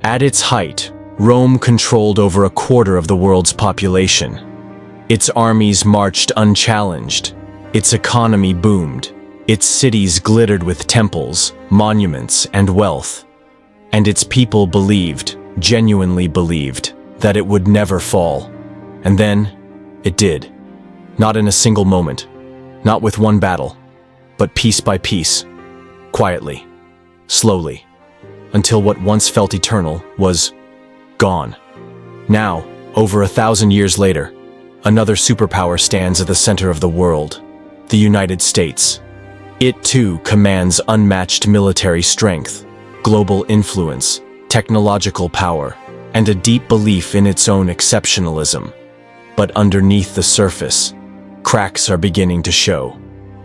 At its height, Rome controlled over a quarter of the world's population. Its armies marched unchallenged. Its economy boomed. Its cities glittered with temples, monuments, and wealth. And its people believed, genuinely believed, that it would never fall. And then, it did. Not in a single moment. Not with one battle. But piece by piece. Quietly. Slowly. Until what once felt eternal was gone. Now, over 1,000 years later, another superpower stands at the center of the world, the United States. It too commands unmatched military strength, global influence, technological power, and a deep belief in its own exceptionalism. But underneath the surface, cracks are beginning to show.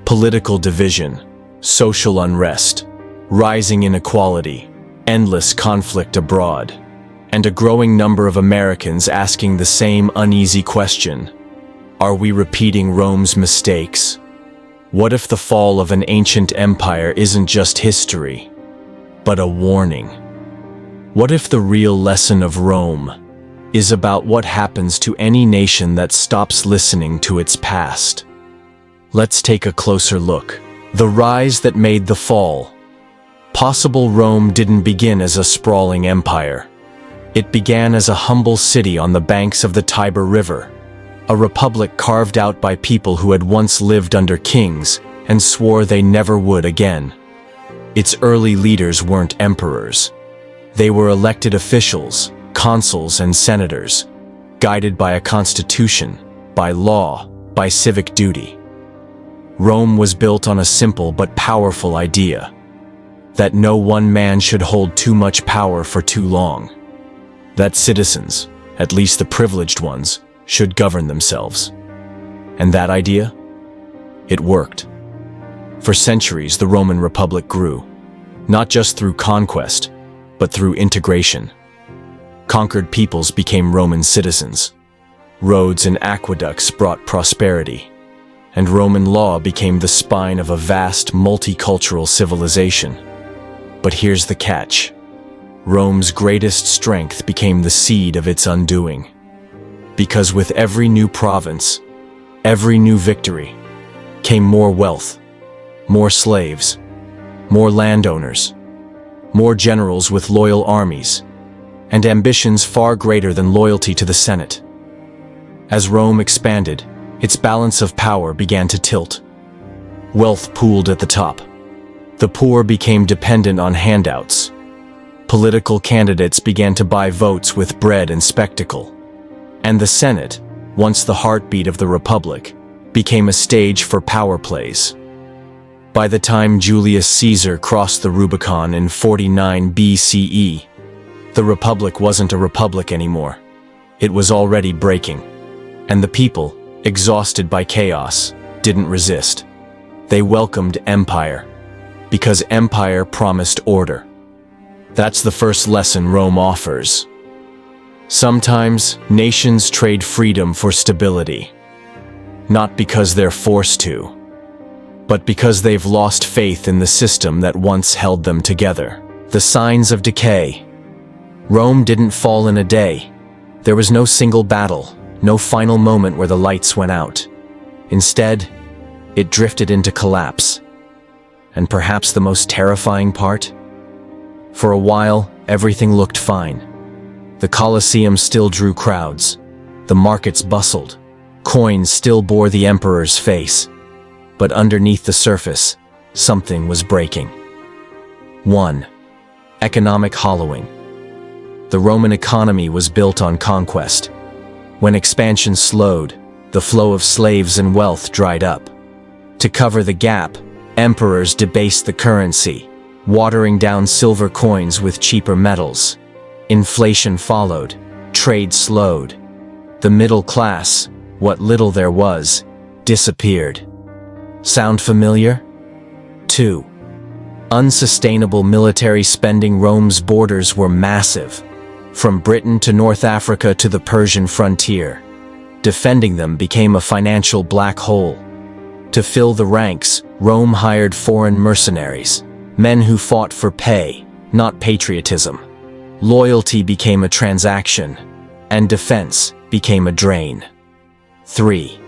Political division, social unrest, rising inequality, endless conflict abroad, and a growing number of Americans asking the same uneasy question: are we repeating Rome's mistakes? What if the fall of an ancient empire isn't just history, but a warning? What if the real lesson of Rome is about what happens to any nation that stops listening to its past? Let's take a closer look. The rise that made the fall. Possible Rome didn't begin as a sprawling empire. It began as a humble city on the banks of the Tiber River, a republic carved out by people who had once lived under kings and swore they never would again. Its early leaders weren't emperors. They were elected officials, consuls and senators, guided by a constitution, by law, by civic duty. Rome was built on a simple but powerful idea: that no one man should hold too much power for too long. That citizens, at least the privileged ones, should govern themselves. And that idea? It worked. For centuries, the Roman Republic grew, not just through conquest, but through integration. Conquered peoples became Roman citizens. Roads and aqueducts brought prosperity, and Roman law became the spine of a vast multicultural civilization. But here's the catch. Rome's greatest strength became the seed of its undoing. Because with every new province, every new victory, came more wealth, more slaves, more landowners, more generals with loyal armies, and ambitions far greater than loyalty to the Senate. As Rome expanded, its balance of power began to tilt. Wealth pooled at the top. The poor became dependent on handouts. Political candidates began to buy votes with bread and spectacle. And the Senate, once the heartbeat of the Republic, became a stage for power plays. By the time Julius Caesar crossed the Rubicon in 49 BCE, the Republic wasn't a republic anymore. It was already breaking. And the people, exhausted by chaos, didn't resist. They welcomed empire, because empire promised order. That's the first lesson Rome offers. Sometimes, nations trade freedom for stability. Not because they're forced to, but because they've lost faith in the system that once held them together. The signs of decay. Rome didn't fall in a day. There was no single battle, no final moment where the lights went out. Instead, it drifted into collapse. And perhaps the most terrifying part? For a while, everything looked fine. The Colosseum still drew crowds. The markets bustled. Coins still bore the emperor's face. But underneath the surface, something was breaking. 1. Economic hollowing. The Roman economy was built on conquest. When expansion slowed, the flow of slaves and wealth dried up. To cover the gap, emperors debased the currency, watering down silver coins with cheaper metals. Inflation followed. Trade slowed. The middle class, what little there was, disappeared. Sound familiar? 2. Unsustainable military spending. Rome's borders were massive, from Britain to North Africa to the Persian frontier. Defending them became a financial black hole. To fill the ranks, Rome hired foreign mercenaries, men who fought for pay, not patriotism. Loyalty became a transaction, and defense became a drain. 3.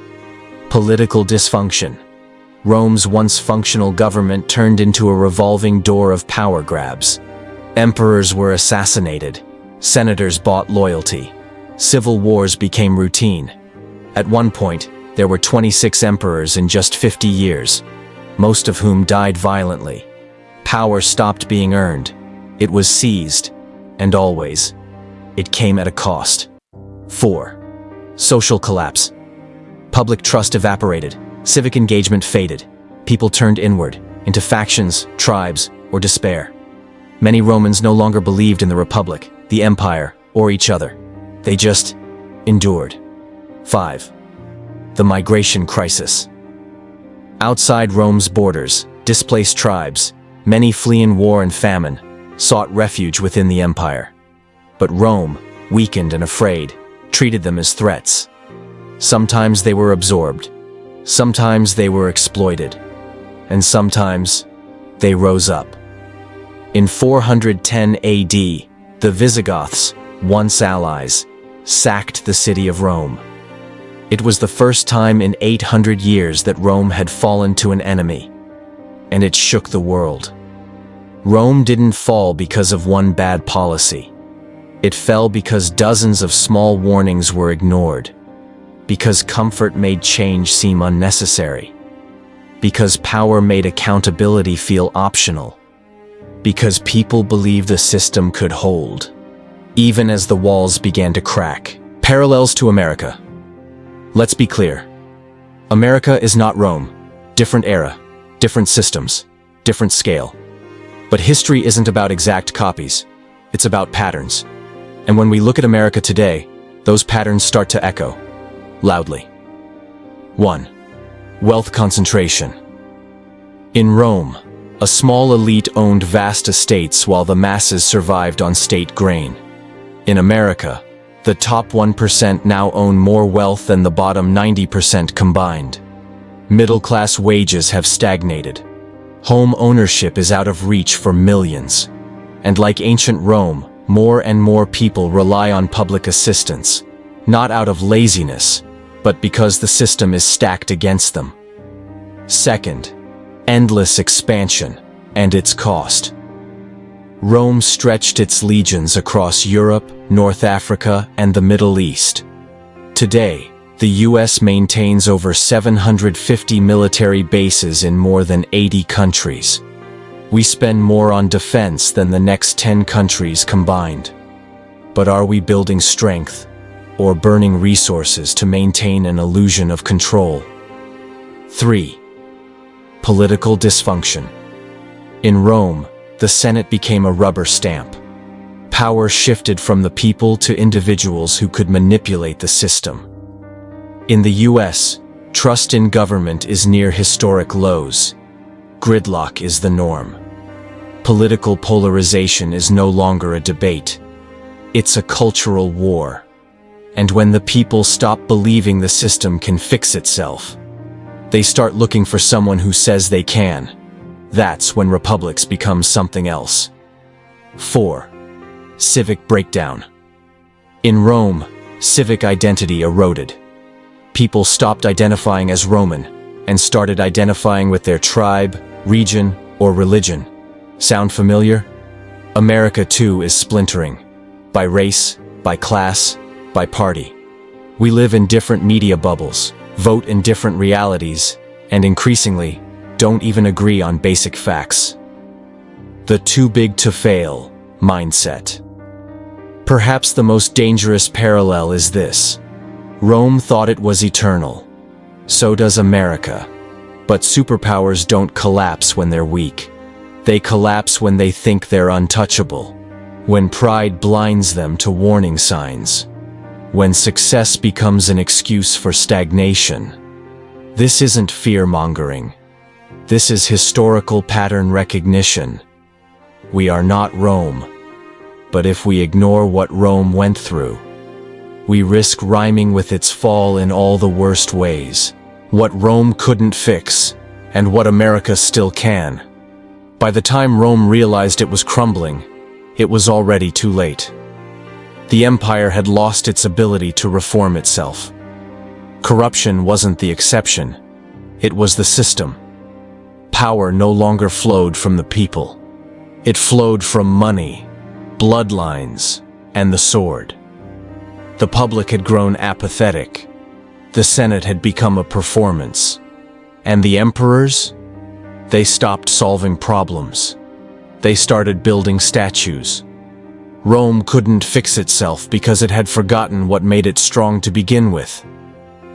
Political dysfunction. Rome's once functional government turned into a revolving door of power grabs. Emperors were assassinated. Senators bought loyalty. Civil wars became routine. At one point, there were 26 emperors in just 50 years, most of whom died violently. Power stopped being earned. It was seized, and always, it came at a cost. 4. Social collapse. Public trust evaporated. Civic engagement faded. People turned inward, into factions, tribes, or despair. Many Romans no longer believed in the Republic, the Empire, or each other. They just endured. 5. The migration crisis. Outside Rome's borders, displaced tribes, many fleeing war and famine, sought refuge within the empire. But Rome, weakened and afraid, treated them as threats. Sometimes they were absorbed, sometimes they were exploited, and sometimes they rose up. In 410 AD, the Visigoths, once allies, sacked the city of Rome. It was the first time in 800 years that Rome had fallen to an enemy, and it shook the world. Rome didn't fall because of one bad policy. It fell because dozens of small warnings were ignored, because comfort made change seem unnecessary, because power made accountability feel optional, because people believed the system could hold, even as the walls began to crack. Parallels to America. Let's be clear. America is not Rome. Different era, different systems, different scale. But history isn't about exact copies. It's about patterns. And when we look at America today, those patterns start to echo loudly. 1. Wealth concentration. In Rome, a small elite owned vast estates while the masses survived on state grain. In America, the top 1% now own more wealth than the bottom 90% combined. Middle-class wages have stagnated. Home ownership is out of reach for millions. And like ancient Rome, more and more people rely on public assistance, not out of laziness, but because the system is stacked against them. Second, endless expansion and its cost. Rome stretched its legions across Europe, North Africa, and the Middle East. Today, the US maintains over 750 military bases in more than 80 countries. We spend more on defense than the next 10 countries combined. But are we building strength or burning resources to maintain an illusion of control? 3. Political dysfunction. In Rome, the Senate became a rubber stamp. Power shifted from the people to individuals who could manipulate the system. In the US, trust in government is near historic lows. Gridlock is the norm. Political polarization is no longer a debate. It's a cultural war. And when the people stop believing the system can fix itself, they start looking for someone who says they can. That's when republics become something else. 4. Civic breakdown. In Rome, civic identity eroded. People stopped identifying as Roman and started identifying with their tribe, region, or religion. Sound familiar? America too is splintering. By race, by class, by party. We live in different media bubbles, vote in different realities, and increasingly, don't even agree on basic facts. The too big to fail mindset. Perhaps the most dangerous parallel is this. Rome thought it was eternal. So does America. But superpowers don't collapse when they're weak. They collapse when they think they're untouchable. When pride blinds them to warning signs. When success becomes an excuse for stagnation. This isn't fear-mongering. This is historical pattern recognition. We are not Rome. But if we ignore what Rome went through, we risk rhyming with its fall in all the worst ways. What Rome couldn't fix, and what America still can. By the time Rome realized it was crumbling, it was already too late. The empire had lost its ability to reform itself. Corruption wasn't the exception, it was the system. Power no longer flowed from the people. It flowed from money, bloodlines, and the sword. The public had grown apathetic. The Senate had become a performance. And the emperors? They stopped solving problems. They started building statues. Rome couldn't fix itself because it had forgotten what made it strong to begin with.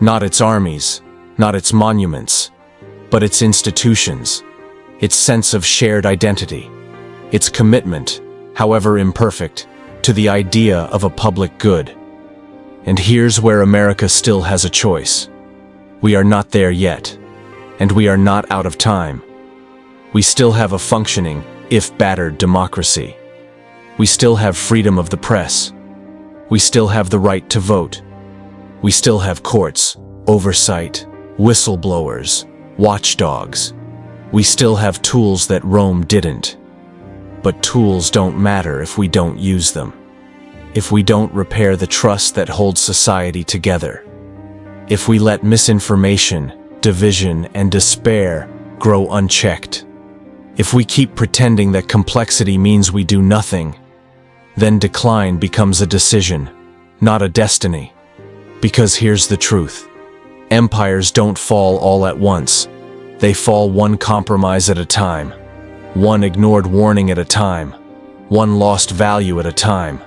Not its armies, not its monuments, but its institutions, its sense of shared identity, its commitment, however imperfect, to the idea of a public good. And here's where America still has a choice. We are not there yet, and we are not out of time. We still have a functioning, if battered, democracy. We still have freedom of the press. We still have the right to vote. We still have courts, oversight, whistleblowers, watchdogs. We still have tools that Rome didn't. But tools don't matter if we don't use them. If we don't repair the trust that holds society together. If we let misinformation, division, and despair grow unchecked. If we keep pretending that complexity means we do nothing, then decline becomes a decision, not a destiny. Because here's the truth. Empires don't fall all at once. They fall one compromise at a time. One ignored warning at a time. One lost value at a time.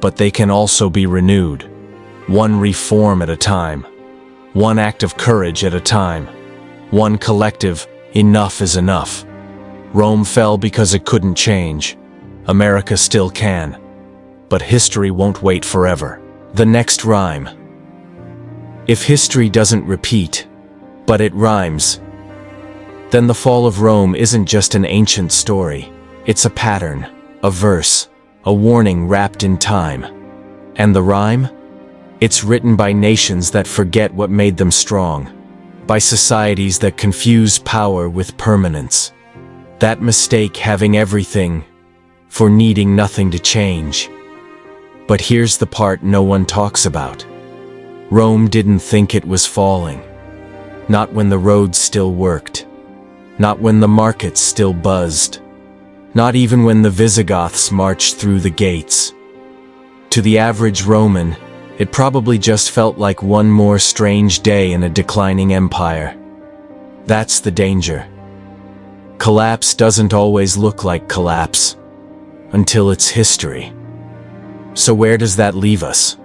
But they can also be renewed. One reform at a time. One act of courage at a time. One collective, enough is enough. Rome fell because it couldn't change. America still can. But history won't wait forever. The next rhyme. If history doesn't repeat, but it rhymes, then the fall of Rome isn't just an ancient story. It's a pattern, a verse, a warning wrapped in time. And the rhyme? It's written by nations that forget what made them strong, by societies that confuse power with permanence. That mistake having everything, for needing nothing to change. But here's the part no one talks about. Rome didn't think it was falling. Not when the roads still worked. Not when the markets still buzzed. Not even when the Visigoths marched through the gates. To the average Roman, it probably just felt like one more strange day in a declining empire. That's the danger. Collapse doesn't always look like collapse, until it's history. So where does that leave us?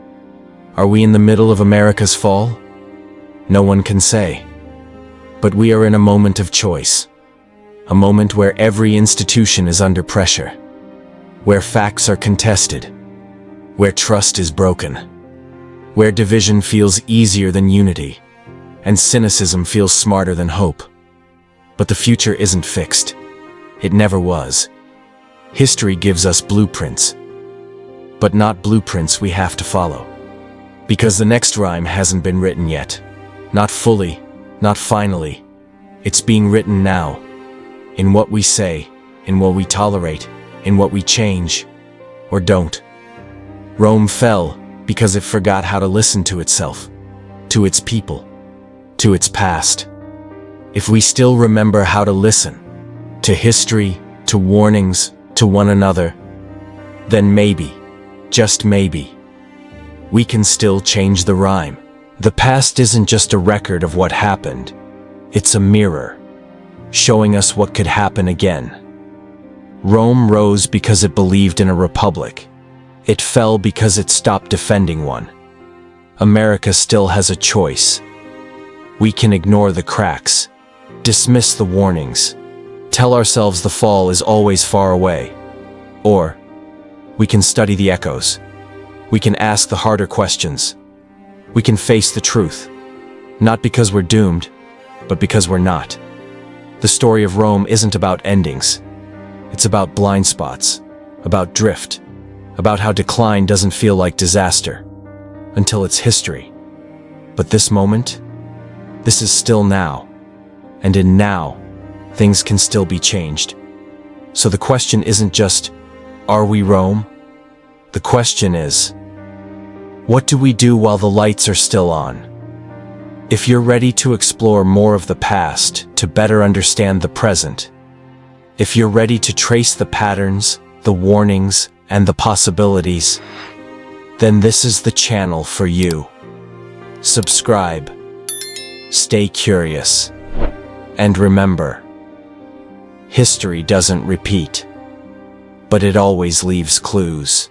Are we in the middle of America's fall? No one can say. But we are in a moment of choice. A moment where every institution is under pressure. Where facts are contested. Where trust is broken. Where division feels easier than unity. And cynicism feels smarter than hope. But the future isn't fixed. It never was. History gives us blueprints. But not blueprints we have to follow. Because the next rhyme hasn't been written yet. Not fully, not finally. It's being written now. In what we say, in what we tolerate, in what we change, or don't. Rome fell because it forgot how to listen to itself, to its people, to its past. If we still remember how to listen, to history, to warnings, to one another, then maybe, just maybe, we can still change the rhyme. The past isn't just a record of what happened. It's a mirror, showing us what could happen again. Rome rose because it believed in a republic. It fell because it stopped defending one. America still has a choice. We can ignore the cracks, dismiss the warnings, tell ourselves the fall is always far away. Or, we can study the echoes. We can ask the harder questions. We can face the truth. Not because we're doomed, but because we're not. The story of Rome isn't about endings. It's about blind spots, about drift, about how decline doesn't feel like disaster, until it's history. But this moment, this is still now. And in now, things can still be changed. So the question isn't just, Are we Rome? The question is, what do we do while the lights are still on? If you're ready to explore more of the past to better understand the present, if you're ready to trace the patterns, the warnings, and the possibilities, then this is the channel for you. Subscribe, stay curious, and remember, history doesn't repeat, but it always leaves clues.